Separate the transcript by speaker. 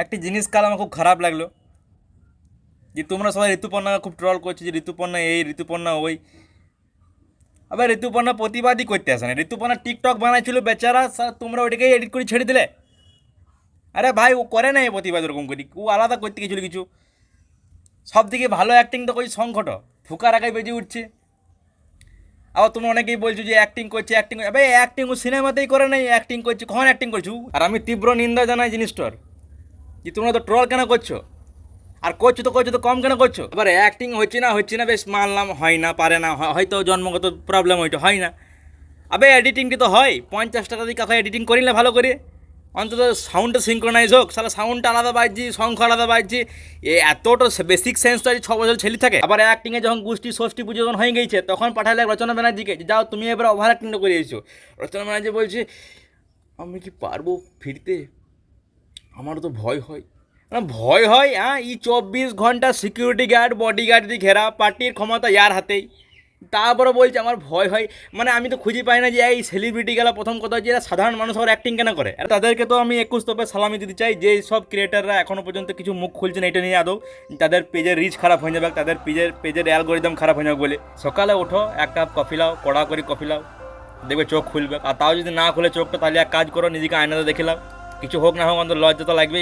Speaker 1: একটি জিনিস কাল আমার খুব খারাপ লাগলো, যে তোমরা সবাই ঋতুপর্ণাকে খুব ট্রল করছো যে ঋতুপর্ণা এই ঋতুপর্ণা ওই। আবার ঋতুপর্ণা প্রতিবাদই করতে আসে না। ঋতুপর্ণা টিকটক বানাইছিল বেচারা, তোমরা ওইটাকেই এডিট করে ছেড়ে দিলে। আরে ভাই, ও করে না এই প্রতিবাদ ওরকম করি, ও আলাদা করতে গেছিল কিছু। সব থেকে ভালো অ্যাক্টিং তো কই শঙ্খট, ফুকার আগায় বেজে উঠছে। আবার তোমরা অনেকেই বলছো যে অ্যাক্টিং করছে অ্যাক্টিং, ভাই অ্যাক্টিং ও সিনেমাতেই করে নাই, অ্যাক্টিং করছে কখন অ্যাক্টিং করছো? আর আমি তীব্র নিন্দা জানাই জিনিসটার, যে তোমরা তো ট্রল কেন করছো, আর করছো তো কম কেন করছো? এবার অ্যাক্টিং হচ্ছে না বেশ মানলাম, হয় না পারে না, হয়তো জন্মগত প্রবলেম হয়তো হয় না। আবে এডিটিংটি তো হয়, 50 টাকা দিয়ে কাকা এডিটিং করিলে ভালো করে, অন্তত সাউন্ডটা সিঙ্ক্রোনাইজ হোক। সালা সাউন্ডটা আলাদা বাজছি, শঙ্খ আলাদা বাজছে, এতটা বেসিক সেন্স তো 6 বছর ছেলে থাকে। আবার অ্যাক্টিংয়ে যখন গোষ্ঠী ষষ্ঠী পুজো যখন হয়ে গেছে, তখন পাঠালে রচনা ব্যানার্জিকে, যে যাও তুমি এবার ওভার অ্যাক্টিংটা করে এসেছো। রচনা ব্যানার্জি বলছে আমি কি পারবো ফিরতে, আমারও তো ভয় হয়। ভয় হয়? হ্যাঁ, 24 ঘন্টা সিকিউরিটি গার্ড বডিগার্ড দিয়ে ঘেরা, পার্টির ক্ষমতা ইয়ার হাতেই, তারপরে বলছে আমার ভয় হয়। মানে আমি তো খুঁজে পাই না যে এই সেলিব্রিটি গেলা, প্রথম কথা হচ্ছে এরা সাধারণ মানুষ আবার অ্যাক্টিং কেন করে। আর তাদেরকে তো আমি 21 তোপে সালামি দিতে চাই, যে সব ক্রিয়েটাররা এখনও পর্যন্ত কিছু মুখ খুলছে না এটা নিয়ে আদৌ। তাদের পেজের রিচ খারাপ হয়ে যাবে, তাদের পেজের অ্যালগোরিদম খারাপ হয়ে যাবে বলে। সকালে ওঠো, এক কাপ কফি লাও, কড়া করে কফি লাও, দেখবে চোখ খুলবে। আর তাও যদি না খুলে চোখটা, তাহলে এক কাজ করো, নিজেকে আয়নাতে দেখে লাও। কিছু হোক না হোক অন্তত লজ্জা তো লাগবেই।